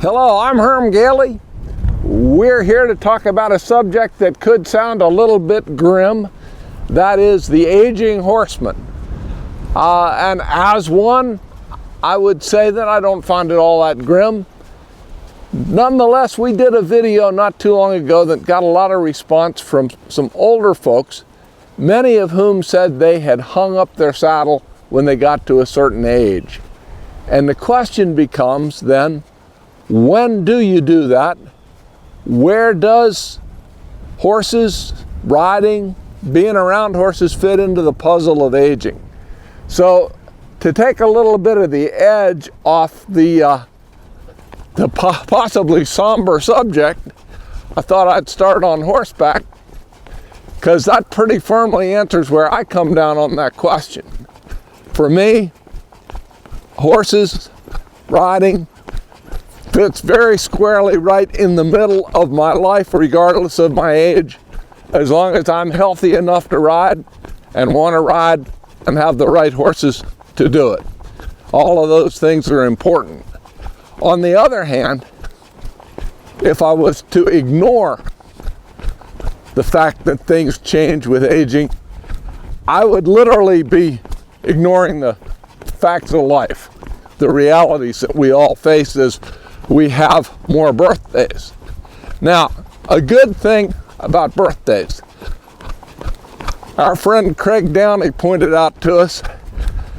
Hello, I'm Herm Gailey. We're here to talk about a subject that could sound a little bit grim. That is the aging horseman. And as one, I would say that I don't find it all that grim. Nonetheless, we did a video not too long ago that got a lot of response from some older folks, many of whom said they had hung up their saddle when they got to a certain age. And the question becomes then, when do you do that? Where does horses, riding, being around horses fit into the puzzle of aging? So to take a little bit of the edge off the possibly somber subject, I thought I'd start on horseback, because that pretty firmly answers where I come down on that question. For me, horses, riding, fits very squarely right in the middle of my life, regardless of my age, as long as I'm healthy enough to ride and want to ride and have the right horses to do it. All of those things are important. On the other hand, if I was to ignore the fact that things change with aging, I would literally be ignoring the facts of life, the realities that we all face as we have more birthdays. Now, a good thing about birthdays, our friend Craig Downey pointed out to us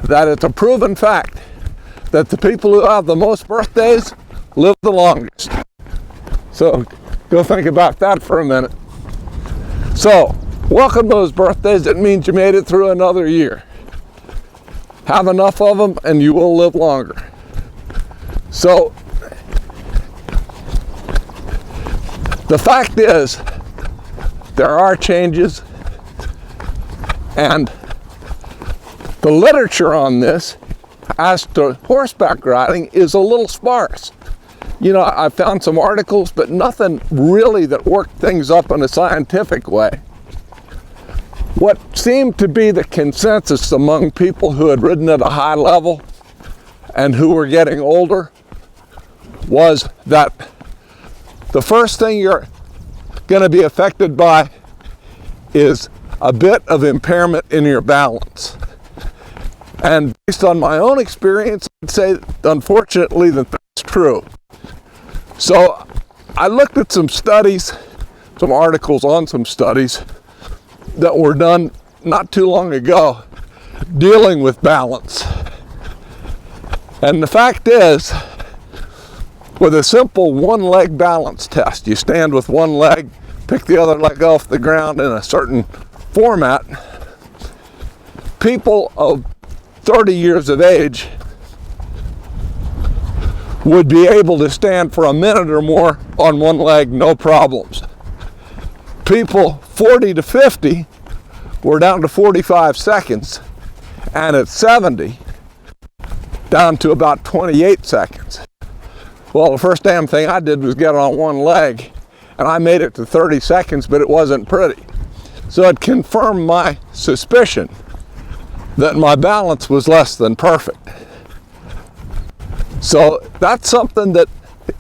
that it's a proven fact that the people who have the most birthdays live the longest. So go think about that for a minute. So welcome those birthdays. It means you made it through another year. Have enough of them and you will live longer. So the fact is, there are changes, and the literature on this as to horseback riding is a little sparse. You know, I found some articles, but nothing really that worked things up in a scientific way. What seemed to be the consensus among people who had ridden at a high level and who were getting older was that the first thing you're going to be affected by is a bit of impairment in your balance. And based on my own experience, I'd say, unfortunately, that that's true. So I looked at some studies, some articles on some studies that were done not too long ago dealing with balance. And the fact is, with a simple one-leg balance test, you stand with one leg, pick the other leg off the ground in a certain format, people of 30 years of age would be able to stand for a minute or more on one leg, no problems. People 40 to 50 were down to 45 seconds, and at 70, down to about 28 seconds. Well, the first damn thing I did was get on one leg, and I made it to 30 seconds, but it wasn't pretty. So it confirmed my suspicion that my balance was less than perfect. So that's something that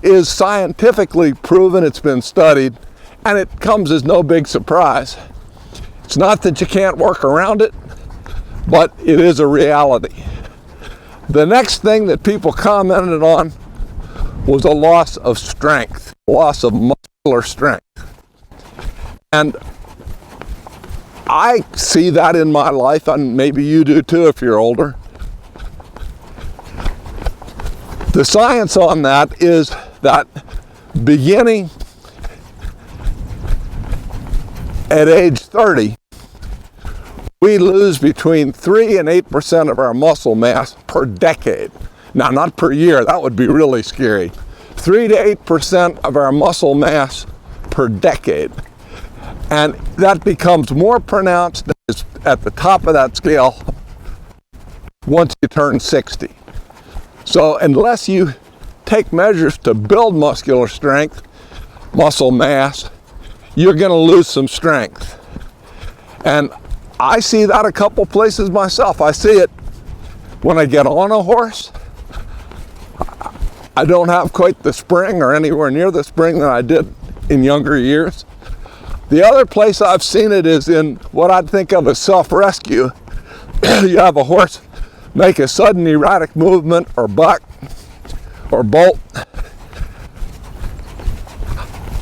is scientifically proven, it's been studied, and it comes as no big surprise. It's not that you can't work around it, but it is a reality. The next thing that people commented on was a loss of strength, loss of muscular strength. And I see that in my life, and maybe you do too if you're older. The science on that is that beginning at age 30, we lose between 3 and 8% of our muscle mass per decade. Now, not per year, that would be really scary. 3 to 8% of our muscle mass per decade. And that becomes more pronounced at the top of that scale once you turn 60. So unless you take measures to build muscular strength, muscle mass, you're going to lose some strength. And I see that a couple places myself. I see it when I get on a horse. I don't have quite the spring or anywhere near the spring that I did in younger years. The other place I've seen it is in what I'd think of as self-rescue. You have a horse make a sudden erratic movement or buck or bolt.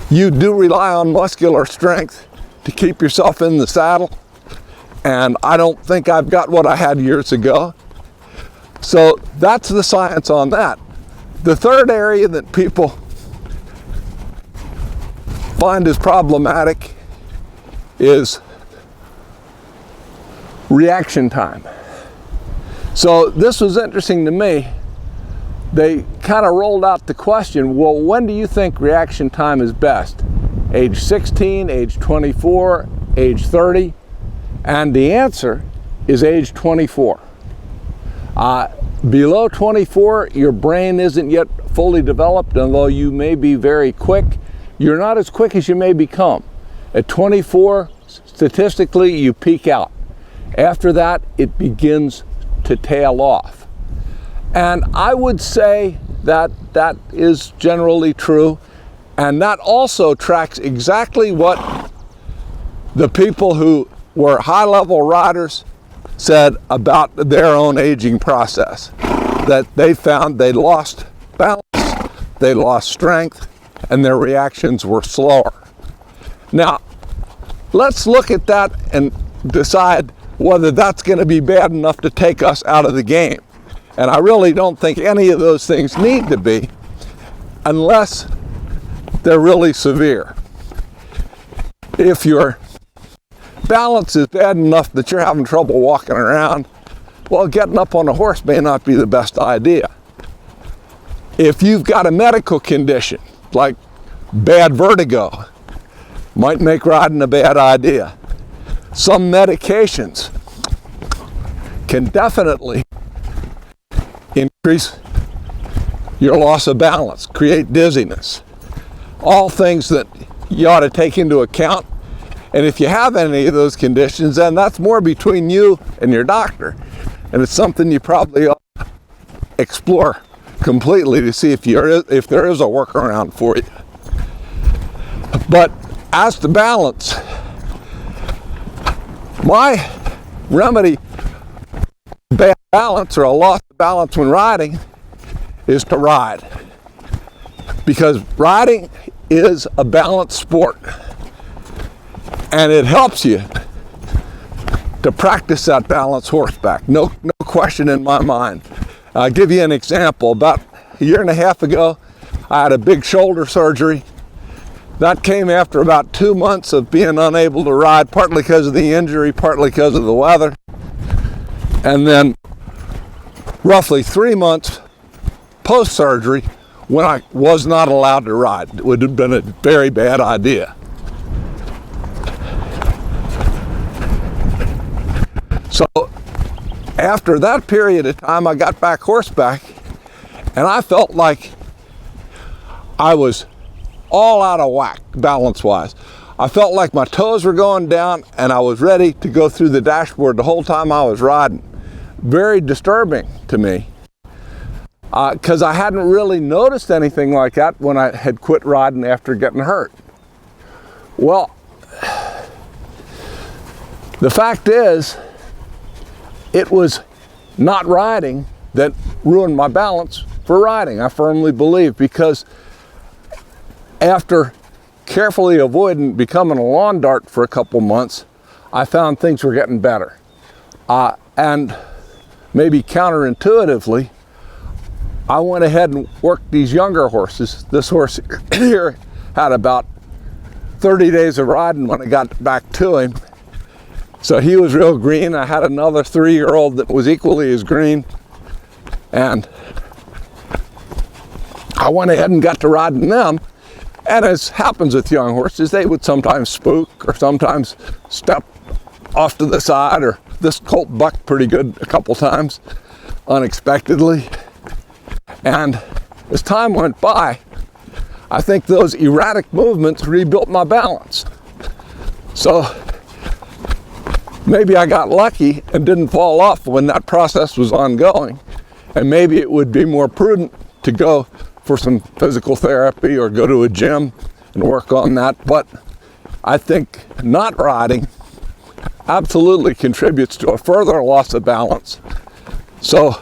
You do rely on muscular strength to keep yourself in the saddle, and I don't think I've got what I had years ago. So that's the science on that. The third area that people find is problematic is reaction time. So this was interesting to me. They kind of rolled out the question, well, when do you think reaction time is best? Age 16, age 24, age 30? And the answer is age 24. Below 24, your brain isn't yet fully developed, although you may be very quick. You're not as quick as you may become. At 24, statistically, you peak out. After that, it begins to tail off. And I would say that that is generally true. And that also tracks exactly what the people who were high-level riders said about their own aging process. That they found they lost balance, they lost strength, and their reactions were slower. Now, let's look at that and decide whether that's going to be bad enough to take us out of the game. And I really don't think any of those things need to be, unless they're really severe. If your balance is bad enough that you're having trouble walking around, well, getting up on a horse may not be the best idea. If you've got a medical condition, like bad vertigo, might make riding a bad idea. Some medications can definitely increase your loss of balance, create dizziness. All things that you ought to take into account. And if you have any of those conditions, then that's more between you and your doctor. And it's something you probably ought to explore completely to see if there is a workaround for you. But as to balance, my remedy for bad balance or a loss of balance when riding is to ride. Because riding is a balanced sport. And it helps you to practice that balance horseback. No question in my mind. I'll give you an example. About a year and a half ago, I had a big shoulder surgery. That came after about 2 months of being unable to ride, partly because of the injury, partly because of the weather. And then roughly 3 months post-surgery when I was not allowed to ride. It would have been a very bad idea. So after that period of time, I got back horseback, and I felt like I was all out of whack balance-wise. I felt like my toes were going down, and I was ready to go through the dashboard the whole time I was riding. Very disturbing to me, because I hadn't really noticed anything like that when I had quit riding after getting hurt. Well, the fact is, it was not riding that ruined my balance for riding, I firmly believe, because after carefully avoiding becoming a lawn dart for a couple months, I found things were getting better. And maybe counterintuitively, I went ahead and worked these younger horses. This horse here had about 30 days of riding when I got back to him. So he was real green. I had another 3-year-old that was equally as green. And I went ahead and got to riding them. And as happens with young horses, they would sometimes spook or sometimes step off to the side, or this colt bucked pretty good a couple times unexpectedly. And as time went by, I think those erratic movements rebuilt my balance. So maybe I got lucky and didn't fall off when that process was ongoing. And maybe it would be more prudent to go for some physical therapy or go to a gym and work on that. But I think not riding absolutely contributes to a further loss of balance. So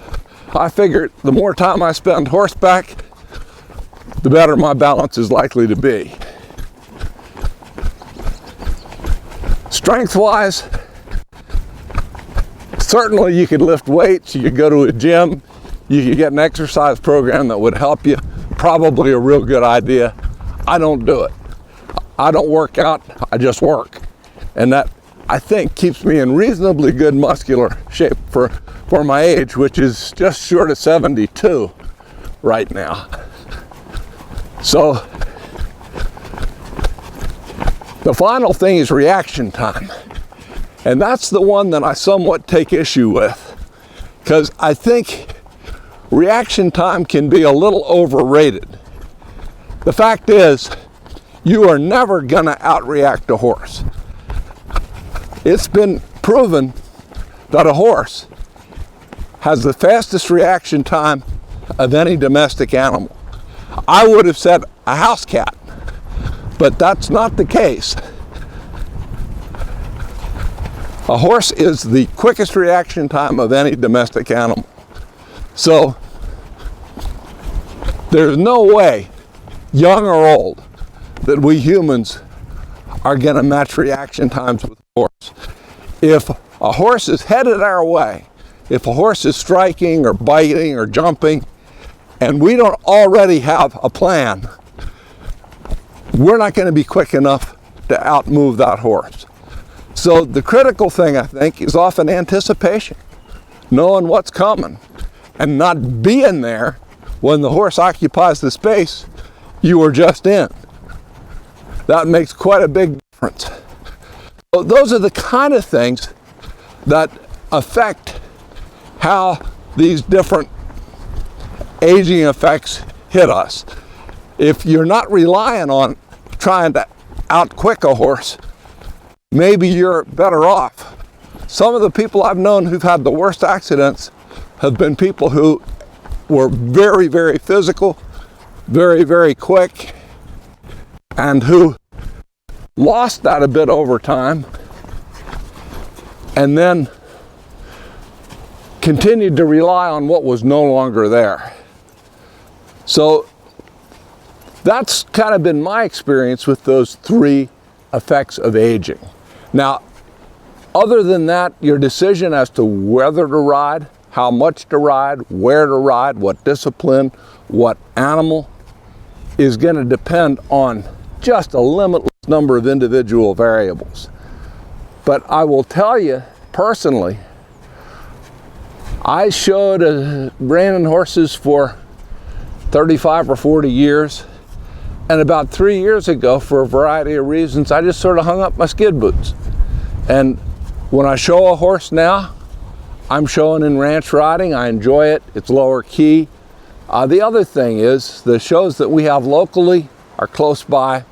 I figured the more time I spend horseback, the better my balance is likely to be. Strength-wise, certainly you could lift weights, you could go to a gym, you could get an exercise program that would help you. Probably a real good idea. I don't do it. I don't work out, I just work. And that, I think, keeps me in reasonably good muscular shape for my age, which is just short of 72 right now. So the final thing is reaction time. And that's the one that I somewhat take issue with, because I think reaction time can be a little overrated. The fact is, you are never going to outreact a horse. It's been proven that a horse has the fastest reaction time of any domestic animal. I would have said a house cat, but that's not the case. A horse is the quickest reaction time of any domestic animal. So there's no way, young or old, that we humans are going to match reaction times with a horse. If a horse is headed our way, if a horse is striking or biting or jumping, and we don't already have a plan, we're not going to be quick enough to outmove that horse. So the critical thing, I think, is often anticipation, knowing what's coming, and not being there when the horse occupies the space you were just in. That makes quite a big difference. So those are the kind of things that affect how these different aging effects hit us. If you're not relying on trying to outquick a horse, maybe you're better off. Some of the people I've known who've had the worst accidents have been people who were very, very physical, very, very quick, and who lost that a bit over time and then continued to rely on what was no longer there. So that's kind of been my experience with those three effects of aging. Now, other than that, your decision as to whether to ride, how much to ride, where to ride, what discipline, what animal, is going to depend on just a limitless number of individual variables. But I will tell you personally, I showed reining horses for 35 or 40 years, and about 3 years ago, for a variety of reasons, I just sort of hung up my skid boots. And when I show a horse now, I'm showing in ranch riding. I enjoy it. It's lower key. The other thing is, the shows that we have locally are close by.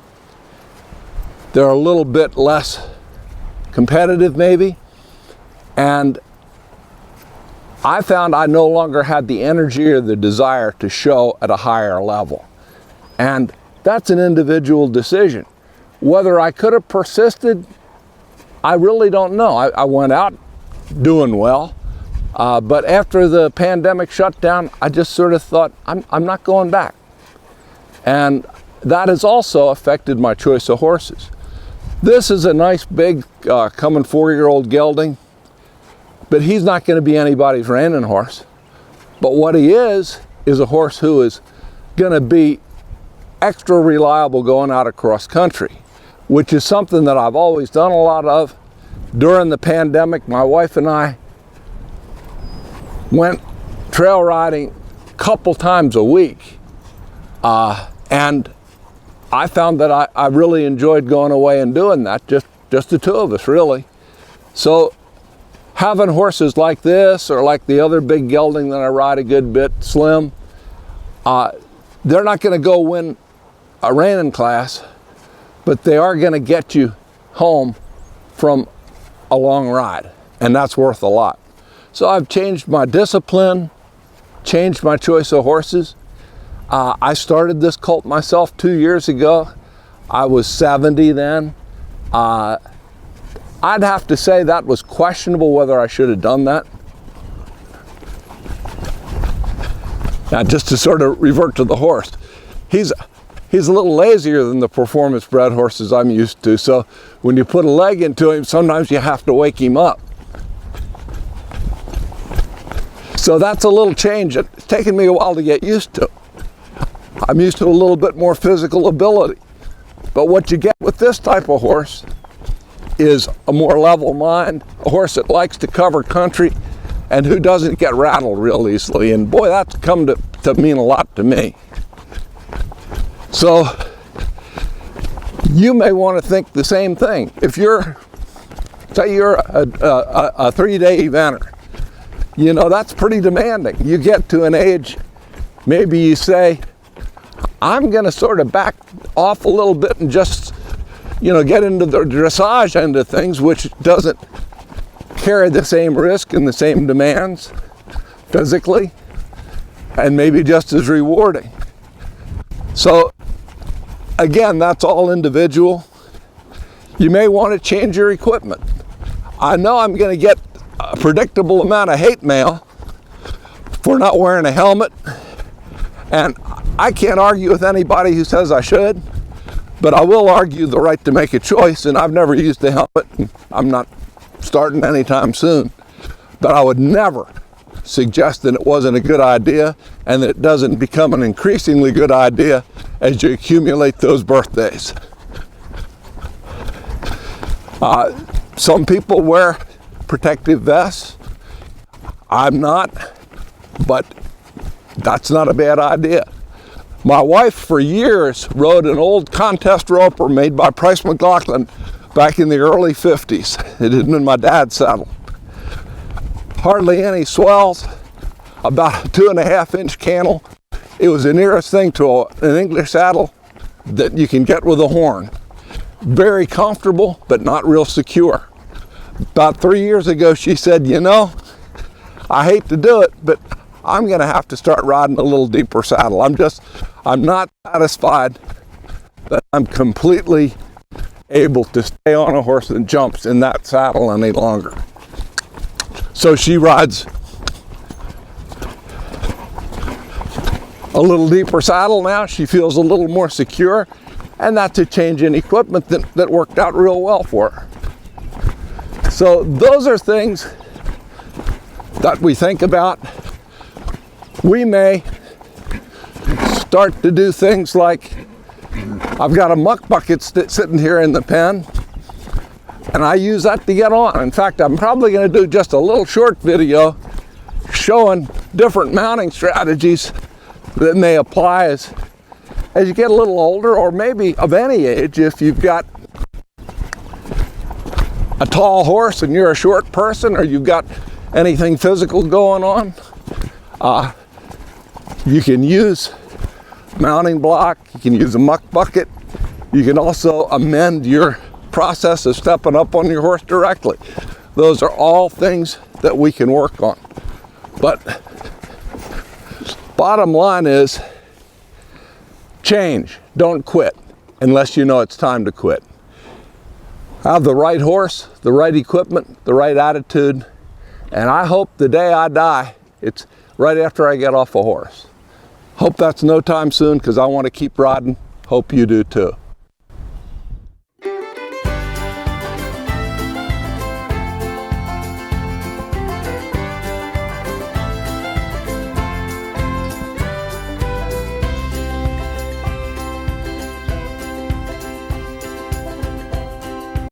They're a little bit less competitive maybe, and I found I no longer had the energy or the desire to show at a higher level. And that's an individual decision. Whether I could have persisted, I really don't know. I went out doing well, but after the pandemic shut down, I just sort of thought, I'm not going back. And that has also affected my choice of horses. This is a nice big coming 4-year-old gelding, but he's not going to be anybody's reining horse. But what he is a horse who is going to be extra reliable going out across country, which is something that I've always done a lot of. During the pandemic, my wife and I went trail riding a couple times a week, and I found that I really enjoyed going away and doing that, just the two of us, really. So having horses like this, or like the other big gelding that I ride a good bit, Slim, they're not going to go win a reining class, but they are going to get you home from a long ride, and that's worth a lot. So I've changed my discipline, changed my choice of horses. I started this cult myself 2 years ago. I was 70 then. I'd have to say that was questionable whether I should have done that. Now, just to sort of revert to the horse, he's a little lazier than the performance bred horses I'm used to. So when you put a leg into him, sometimes you have to wake him up. So that's a little change. It's taken me a while to get used to. I'm used to a little bit more physical ability. But what you get with this type of horse is a more level mind, a horse that likes to cover country and who doesn't get rattled real easily. And boy, that's come to mean a lot to me. So you may want to think the same thing. If say you're a 3-day eventer, you know, that's pretty demanding. You get to an age, maybe you say, I'm going to sort of back off a little bit and just, you know, get into the dressage end of things, which doesn't carry the same risk and the same demands physically, and maybe just as rewarding. So again, that's all individual. You may want to change your equipment. I know I'm going to get a predictable amount of hate mail for not wearing a helmet, and I can't argue with anybody who says I should, but I will argue the right to make a choice, and I've never used a helmet, and I'm not starting anytime soon. But I would never suggest that it wasn't a good idea, and that it doesn't become an increasingly good idea as you accumulate those birthdays. Some people wear protective vests. I'm not, but that's not a bad idea. My wife for years rode an old contest roper made by Price McLaughlin back in the early 50s. It had been my dad's saddle. Hardly any swells, about a 2.5-inch cantle. It was the nearest thing to an English saddle that you can get with a horn. Very comfortable, but not real secure. About 3 years ago, she said, you know, I hate to do it, but I'm going to have to start riding a little deeper saddle. I'm not satisfied that I'm completely able to stay on a horse that jumps in that saddle any longer. So she rides a little deeper saddle now. She feels a little more secure, and that's a change in equipment that worked out real well for her. So those are things that we think about. We may start to do things like, I've got a muck bucket sitting here in the pen, and I use that to get on. In fact, I'm probably going to do just a little short video showing different mounting strategies that may apply as you get a little older, or maybe of any age. If you've got a tall horse and you're a short person, or you've got anything physical going on, you can use mounting block, you can use a muck bucket. You can also amend your process of stepping up on your horse directly. Those are all things that we can work on. But bottom line is, change, don't quit unless you know it's time to quit. Have the right horse, the right equipment, the right attitude, and I hope the day I die, it's right after I get off a horse. Hope that's no time soon, because I want to keep riding. Hope you do too.